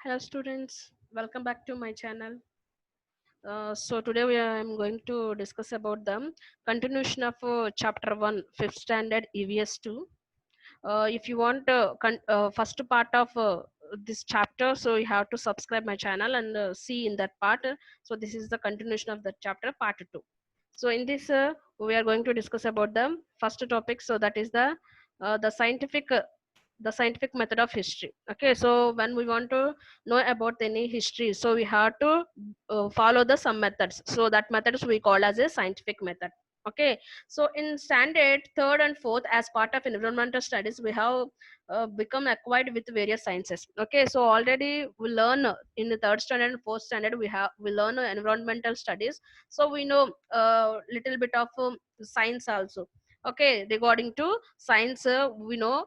Hello students, welcome back to my channel. So today I'm going to discuss about the continuation of chapter 1 fifth standard EVS 2. If you want first part of this chapter, so you have to subscribe my channel and see in that part. So this is the continuation of the chapter part 2. So in this we are going to discuss about the first topic, so that is the scientific method of history. Okay, so when we want to know about any history, so we have to follow the some methods, so that methods we call as a scientific method. Okay, so in standard third and fourth, as part of environmental studies, we have become acquired with various sciences. Okay, so already we learn in the third standard and fourth standard, we learn environmental studies, so we know little bit of science also. Okay, regarding to science, we know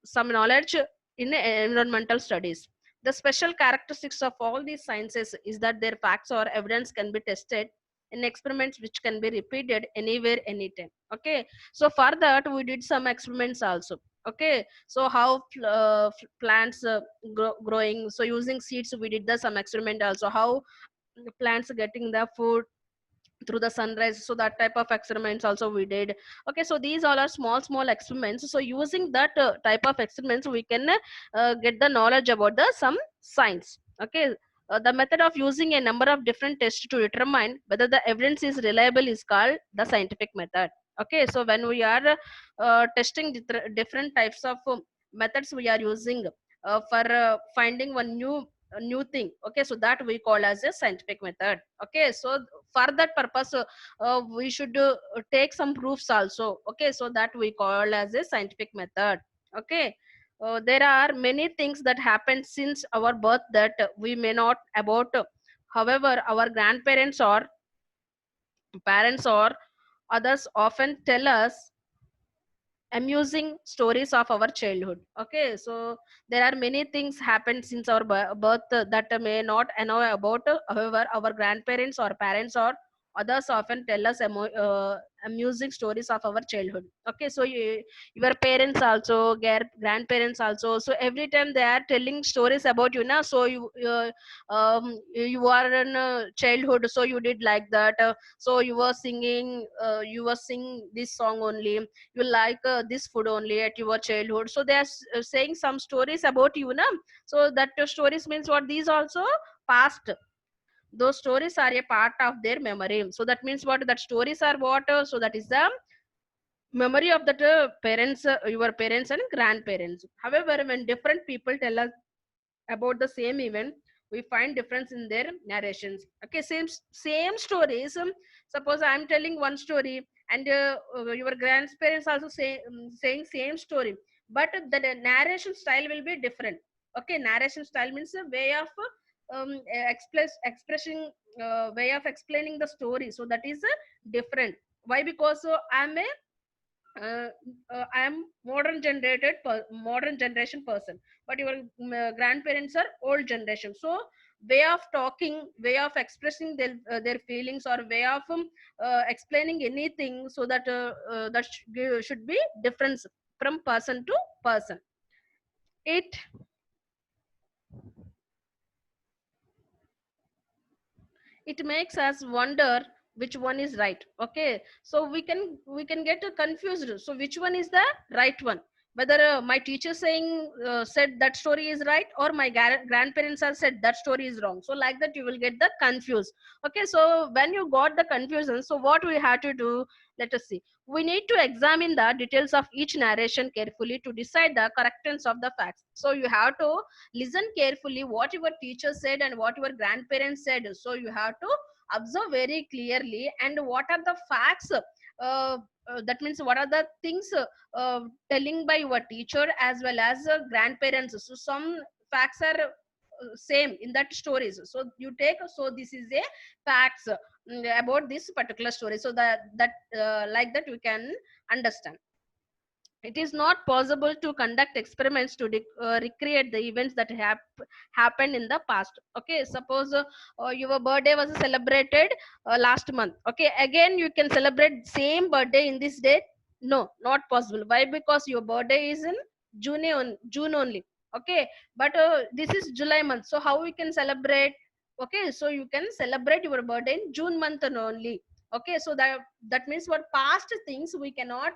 some knowledge in environmental studies. The special characteristics of all these sciences is that their facts or evidence can be tested in experiments which can be repeated anywhere, anytime. Okay, so for that we did some experiments also. Okay, so how plants growing, so using seeds we did the some experiment also. How plants getting the food through the sunrise, so that type of experiments also we did. Okay, so these all are small experiments, so using that type of experiments we can get the knowledge about the some science. Okay, the method of using a number of different tests to determine whether the evidence is reliable is called the scientific method. Okay, so when we are testing different types of methods we are using for finding one new thing. Okay, so that we call as a scientific method. Okay, so for that purpose we should take some proofs also. Okay, so that we call as a scientific method. Okay, there are many things that happened since our birth that we may not about. However, our grandparents or parents or others often tell us amusing stories of our childhood. Okay, so there are many things happened since our birth that may not know about. However, our grandparents or parents or others often tell us amusing stories of our childhood. Okay, so your parents also, grandparents also, so every time they are telling stories about you now. So you are in childhood, so you did like that, so you were singing, you were singing this song only, you like this food only at your childhood. So they are saying some stories about you now. So that stories means what, these also past, those stories are a part of their memory. So that means what, that stories are what, so that is the memory of that parents, your parents and grandparents. However, when different people tell us about the same event, we find difference in their narrations. Okay, same stories. Suppose I am telling one story and your grandparents also saying same story, but the narration style will be different. Okay, narration style means a way of expressing, way of explaining the story, so that is different. Why? Because uh, I am modern generation person, but your grandparents are old generation. So way of talking, way of expressing their feelings, or way of explaining anything, so that should be different from person to person. It makes us wonder which one is right. Okay, so we can get confused, so which one is the right one, whether my teacher saying said that story is right, or my grandparents have said that story is wrong. So like that you will get the confused. Okay, so when you got the confusion, so what we have to do, let us see. We need to examine the details of each narration carefully to decide the correctness of the facts. So you have to listen carefully what your teacher said and what your grandparents said. So you have to observe very clearly, and what are the facts, that means what are the things telling by your teacher as well as grandparents. So some facts are same in that stories, so you take, so this is a facts about this particular story, so that like that we can understand. It is not possible to conduct experiments to recreate the events that have happened in the past. Okay, suppose your birthday was celebrated last month. Okay, again you can celebrate same birthday in this date? No, not possible. Why? Because your birthday is in June only. Okay, but this is July month, so how we can celebrate? Okay, so you can celebrate your birthday in June month only. Okay, so that means what past things we cannot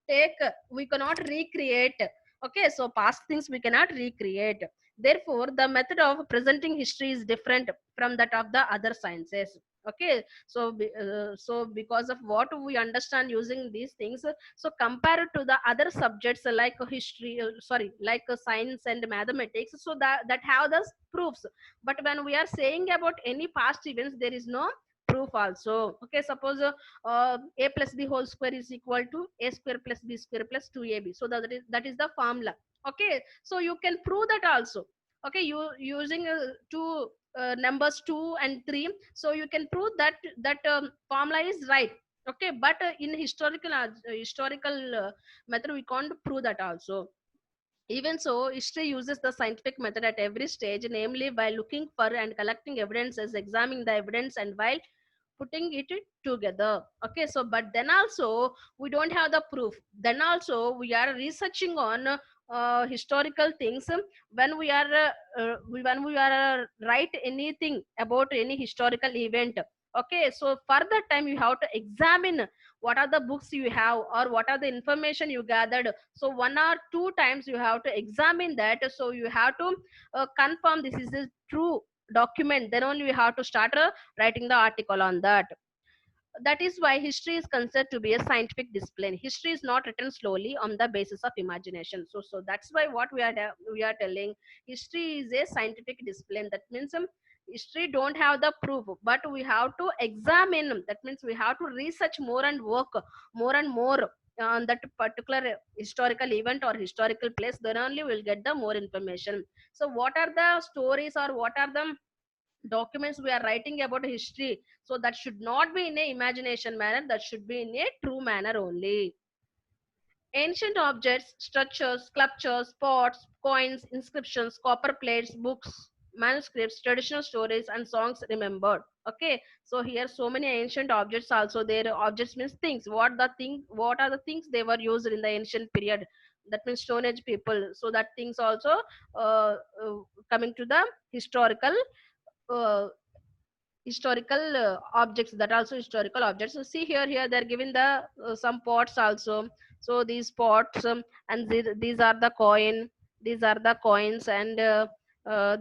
take, we cannot recreate. Okay, so past things we cannot recreate. Therefore, the method of presenting history is different from that of the other sciences. Okay, so so because of what we understand using these things, so compared to the other subjects like history, sorry, like science and mathematics, so that have the proofs. But when we are saying about any past events, there is no proof also. Okay, suppose a plus b whole square is equal to a square plus b square plus 2ab, so that is the formula. Okay, so you can prove that also. Okay, you using two numbers 2 and 3, so you can prove that formula is right. Okay, but in historical method we can't prove that also. Even so, history uses the scientific method at every stage, namely by looking for and collecting evidences, examining the evidence, and while putting it together. Okay, so but then also we don't have the proof. Then also we are researching on historical things. When we are when we are write anything about any historical event. Okay, so for that time you have to examine what are the books you have or what are the information you gathered. So one or two times you have to examine that, so you have to confirm this is a true document, then only we have to start writing the article on that. That is why history is considered to be a scientific discipline. History is not written slowly on the basis of imagination. So that's why what we are telling, history is a scientific discipline. That means history don't have the proof, but we have to examine. That means we have to research more and work more and more on that particular historical event or historical place. Then only we'll get the more information. So what are the stories or what are the documents we are writing about history, so that should not be in a imagination manner, that should be in a true manner only. Ancient objects, structures, sculptures, pots, coins, inscriptions, copper plates, books, manuscripts, traditional stories, and songs remembered. Okay, so here so many ancient objects also there. Objects means things. What are the things they were used in the ancient period? That means Stone Age people. So that things also uh, uh, coming to the historical uh, objects, that also historical objects. So see here they're giving the some pots also. So these pots and these are the coin, these are the coins, and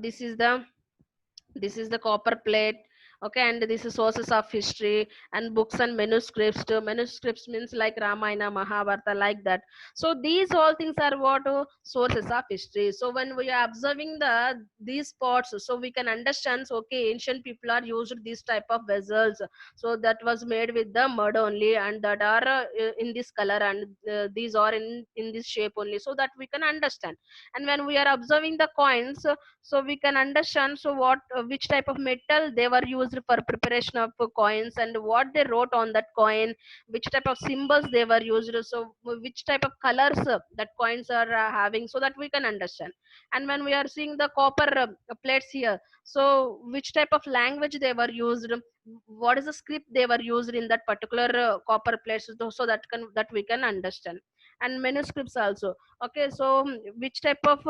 this is the copper plate. Okay, and this is sources of history and books and manuscripts too. Manuscripts means like Ramayana, Mahabharata, like that. So these all things are what sources of history. So when we are observing these pots, so we can understand, so, okay, ancient people are used these type of vessels, so that was made with the mud only, and that are in this color, and these are in this shape only, so that we can understand. And when we are observing the coins, so we can understand, so what which type of metal they were used for preparation of coins, and what they wrote on that coin, which type of symbols they were used, so which type of colors that coins are having, so that we can understand. And when we are seeing the copper plates here, so which type of language they were used, what is the script they were used in that particular copper plates, so that we can understand. And manuscripts also. Okay, so which type of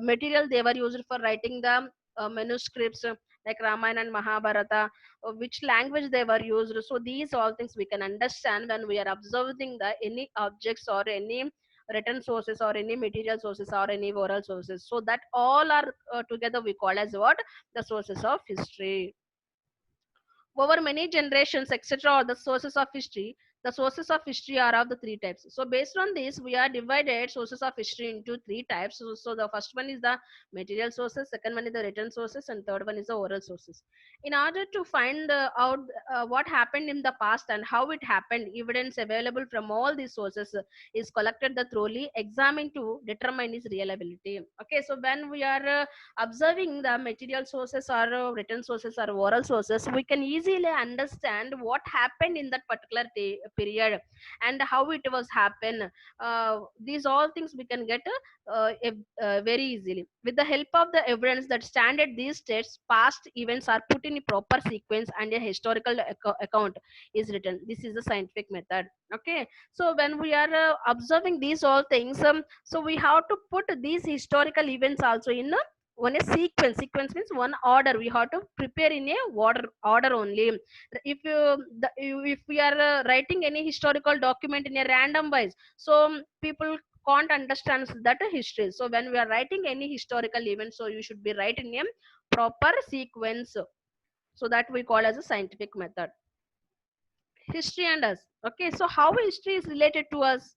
material they were used for writing the manuscripts, like Ramayana and Mahabharata, which language they were used. So these all things we can understand when we are observing the any objects or any written sources or any material sources or any oral sources. So that all are together we call as what, the sources of history. Over many generations, etc., or the sources of history, the sources of history are of the three types. So based on this, we are divided sources of history into three types. So the first one is the material sources, second one is the written sources, and third one is the oral sources. In order to find out what happened in the past and how it happened, evidence available from all these sources is collected, the thoroughly examined to determine its reliability. Okay, so when we are observing the material sources or written sources or oral sources, we can easily understand what happened in that particular period, and how it was happen. These all things we can get very easily with the help of the evidence that stand at these states. Past events are put in a proper sequence and a historical account is written. This is the scientific method. Okay, so when we are observing these all things, so we have to put these historical events also in one a sequence means one order. We have to prepare in a order only. If we are writing any historical document in a random wise, so people can't understand that history. So when we are writing any historical event, so you should be writing in a proper sequence. So that we call as a scientific method. History and us. Okay, so how history is related to us,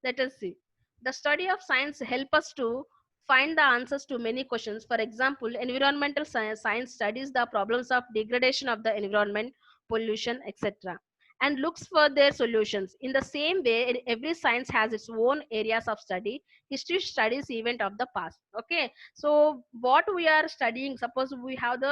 let us see. The study of science help us to find the answers to many questions. For example, environmental science studies the problems of degradation of the environment, pollution, etc., and looks for their solutions. In the same way, every science has its own areas of study. History studies event of the past. Okay, so what we are studying, suppose we have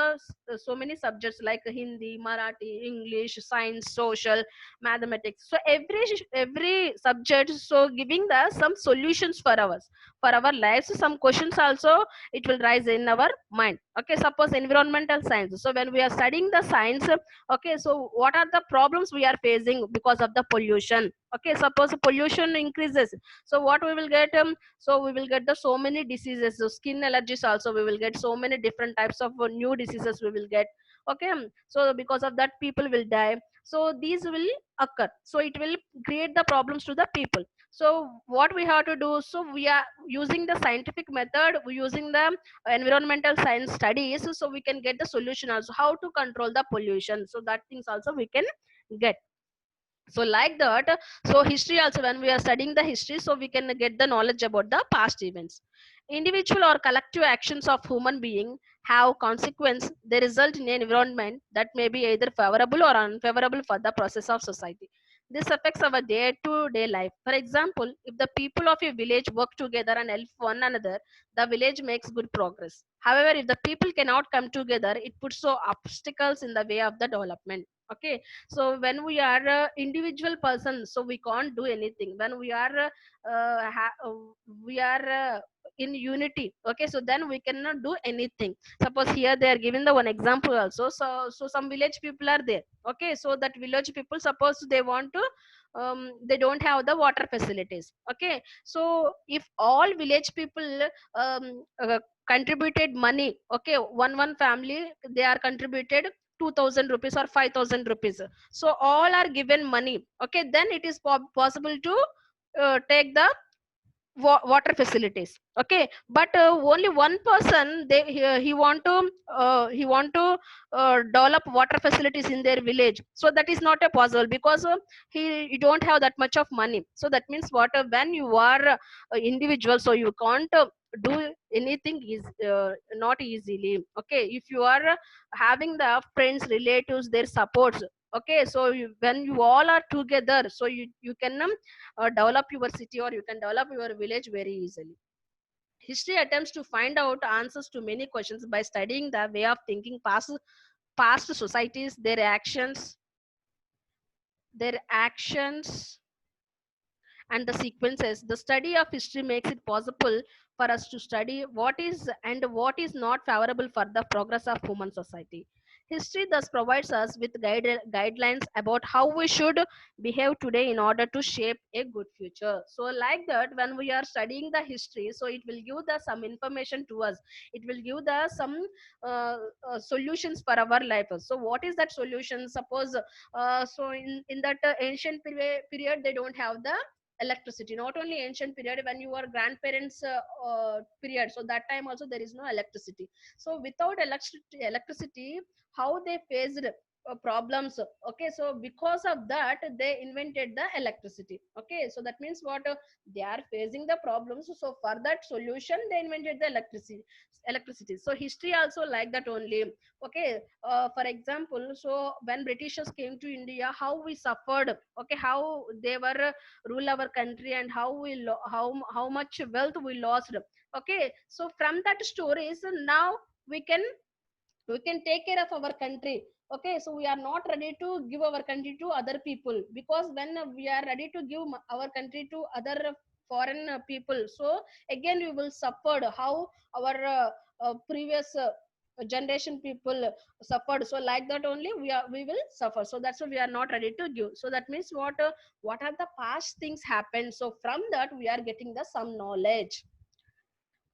so many subjects like Hindi, Marathi, English, science, social, mathematics. So every subject so giving the some solutions for our lives. Some questions also it will rise in our mind. Okay, suppose environmental science. So when we are studying the science, okay, so what are the problems we are facing because of the pollution? Okay, suppose pollution increases, so what we will get, so we will get the so many diseases. So skin allergies also we will get, so many different types of new diseases we will get. Okay, so because of that people will die. So these will occur, so it will create the problems to the people. So what we have to do, so we are using the scientific method, we using the environmental science studies, so we can get the solution also how to control the pollution. So that things also we can get. So like that, so history also, when we are studying the history, so we can get the knowledge about the past events. Individual or collective actions of human being have consequence. They result in an environment that may be either favorable or unfavorable for the process of society. This affects our day to day life. For example, if the people of a village work together and help one another, the village makes good progress. However, if the people cannot come together, it puts so obstacles in the way of the development. Okay, so when we are individual person, so we can't do anything. When we are we are in unity, okay, so then we cannot do anything. Suppose here they are giving the one example also. So some village people are there. Okay, so that village people, suppose they want to they don't have the water facilities. Okay, so if all village people contributed money, okay, one family they are contributed 2000 rupees or 5000 rupees, so all are given money. Okay, then it is possible to take the water facilities. Okay, but only one person, he want to develop water facilities in their village, so that is not a possible because he don't have that much of money. So that means what, when you are individual, so you can't do anything is not easily. Okay, if you are having the friends, relatives, their supports. Okay, so when you all are together, so you can develop your city or you can develop your village very easily. History attempts to find out answers to many questions by studying the way of thinking past societies, their actions and the sequences. The study of history makes it possible for us to study what is and what is not favorable for the progress of human society. History thus provides us with guidelines about how we should behave today in order to shape a good future. So, like that, when we are studying the history, so it will give the some information to us. It will give the some solutions for our life. So, what is that solution? Suppose so in that ancient period they don't have the electricity. Not only ancient period, when your grandparents period, so that time also there is no electricity. So without electricity, how they faced problems. Okay, so because of that they invented the electricity. Okay, so that means what, they are facing the problems, so for that solution they invented the electricity. So history also like that only. Okay, for example, so when britishers came to India, how we suffered. Okay, how they were rule our country and how how much wealth we lost. Okay, so from that stories now we can we can take care of our country. Okay, so we are not ready to give our country to other people, because when we are ready to give our country to other foreign people, so again we will suffer how our previous generation people suffered. So like that only we will suffer. So that's why we are not ready to give. So that means what are the past things happened, so from that we are getting the some knowledge.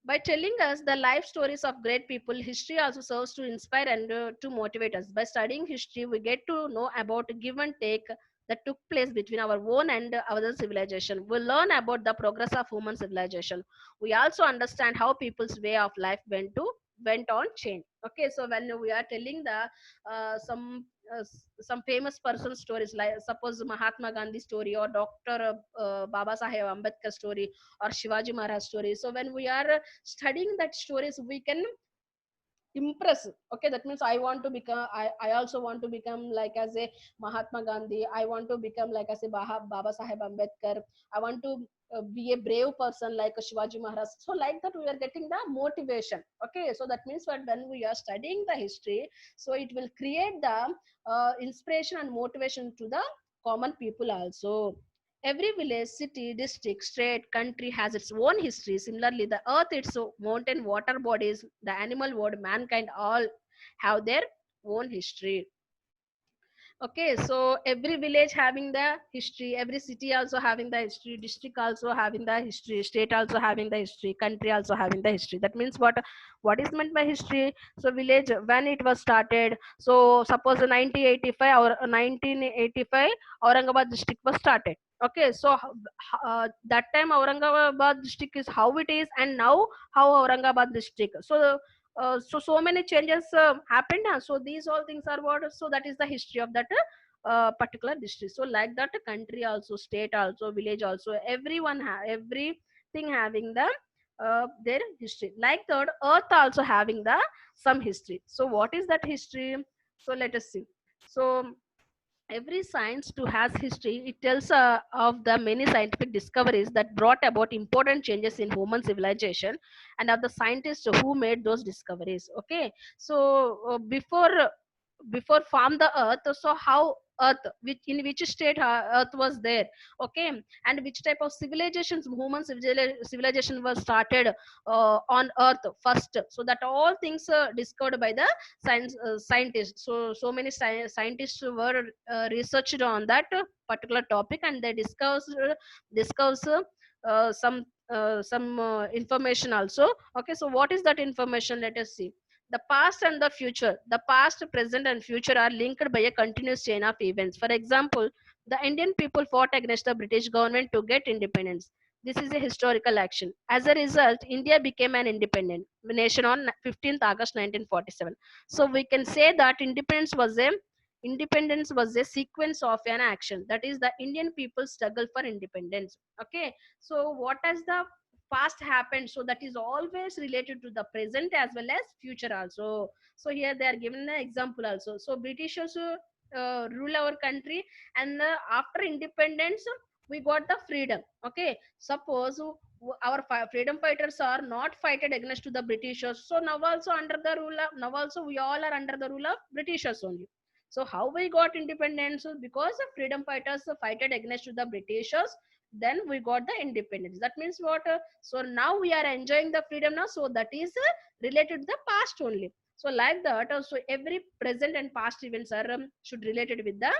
By telling us the life stories of great people, history also serves to inspire and to motivate us. By studying history, we get to know about give and take that took place between our own and other civilization. We learn about the progress of human civilization. We also understand how people's way of life went on change. Okay, so when we are telling the some famous person stories, like suppose Mahatma Gandhi story or Dr. Baba Saheb Ambedkar story or Shivaji Maharaj story. So when we are studying that stories, we can impress. Okay, that means I want to become, I also want to become like as a Mahatma Gandhi. I want to become like as a Baba Saheb Ambedkar. I want to be a brave person like a Shivaji Maharaj. So like that we are getting the motivation. Okay, so that means that when we are studying the history, so it will create the inspiration and motivation to the common people also. Every village, city, district, state, country has its own history. Similarly, the earth, its mountain, water bodies, the animal world, mankind, all have their own history. Okay, so every village having the history, every city also having the history, district also having the history, state also having the history, country also having the history. That means what is meant by history? So village, when it was started, so suppose 1985 or 1985 Aurangabad district was started. Okay, so that time Aurangabad district is how it is, and now how Aurangabad district. So many changes happened. So these all things are what, so that is the history of that particular district. So like that, country also, state also, village also, everything having the their history. Like that, earth also having the some history. So what is that history? So let us see. So every science to has history. It tells of the many scientific discoveries that brought about important changes in human civilization, and of the scientists who made those discoveries. Okay, so before form the earth, so how earth, which in which state earth was there. Okay, and which type of civilizations, human civilization was started on earth first. So that all things discovered by the scientists. So many scientists were researched on that particular topic, and they discuss some information also. Okay, so what is that information? Let us see. The past and the future. The past, present, and future are linked by a continuous chain of events. For example, the Indian people fought against the British government to get independence. This is a historical action. As a result, India became an independent nation on 15th August 1947. So we can say that independence was a sequence of an action. That is the Indian people struggle for independence. Okay, so what has the past happened, so that is always related to the present as well as future also. So here they are given an example also. So Britishers rule our country, and after independence we got the freedom. Okay, suppose our freedom fighters are not fighted against to the Britishers, so now also under the rule of, now also we all are under the rule of Britishers only. So how we got independence? Because the freedom fighters fighted against to the Britishers, then we got the independence. That means what? So now we are enjoying the freedom now, so that is related to the past only. So like that, so every present and past events are should related with the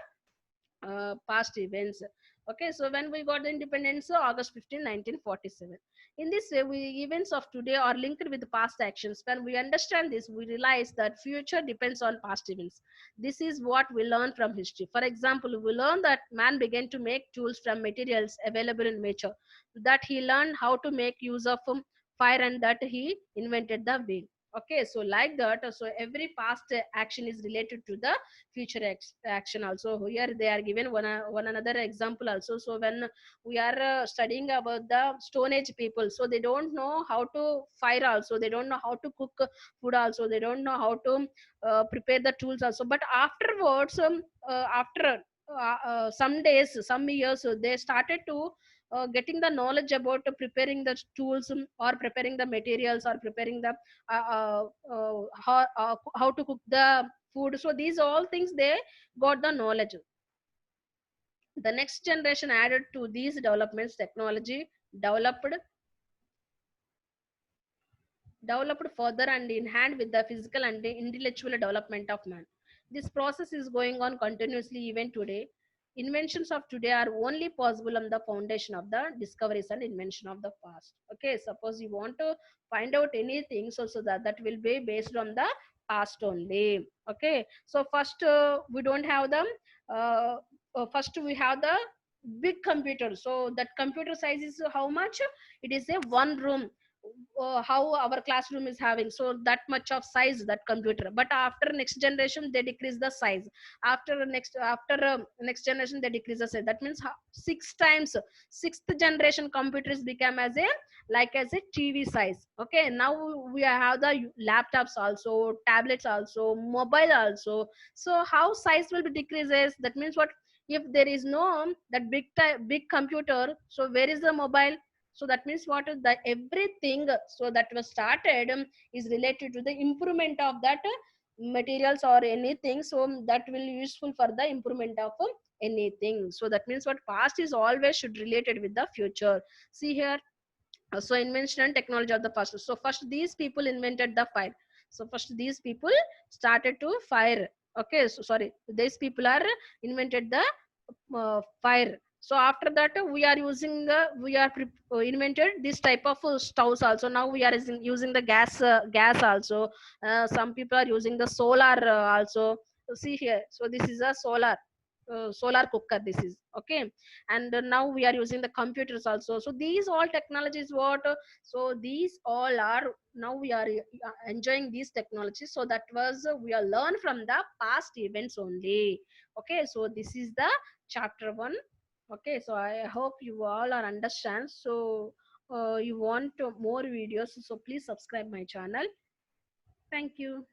past events. Okay, so when we got the independence, August 15, 1947. In this way, events of today are linked with past actions. When we understand this, we realize that future depends on past events. This is what we learn from history. For example, we learn that man began to make tools from materials available in nature, that he learned how to make use of fire, and that he invented the wheel. Okay, so like that, so every past action is related to the future action also. Here they are given one another example also. So when we are studying about the stone age people, so they don't know how to fire also, they don't know how to cook food also, they don't know how to prepare the tools also. But afterwards, after some days, some years, they started to getting the knowledge about preparing the tools, or preparing the materials, or preparing the how to cook the food. So these all things they got the knowledge. The next generation added to these developments technology, developed developed further and in hand with the physical and the intellectual development of man. This process is going on continuously even today. Inventions of today are only possible on the foundation of the discoveries and invention of the past. Okay, suppose you want to find out anything, so that will be based on the past only. Okay, so first we don't have them. Uh, First we have the big computer. So that computer size is how much? It is a one room, how our classroom is having, so that much of size that computer. But after next generation they decrease the size. After next generation they decrease the size. That means six times. Sixth generation computers become as a like as a TV size. Okay, now we have the laptops also, tablets also, mobile also. So how size will be decreases? That means what, if there is no that big computer, so where is the mobile? So that means what is the everything, so that was started is related to the improvement of that materials or anything. So that will useful for the improvement of anything. So that means what, past is always should related with the future. See here, so invention and technology of the past. So first these people invented the fire. So first these people started to fire. Okay, so sorry, these people are invented the fire. So after that we are using the, invented this type of stoves also. Now we are using the gas also. Some people are using the solar also. See here, so this is a solar cooker, this is okay. And now we are using the computers also. So these all technologies what, so these all are, now we are enjoying these technologies. So that was we are learned from the past events only. Okay, so this is the chapter 1. Okay, so I hope you all are understand. So you want more videos, so please subscribe my channel. Thank you.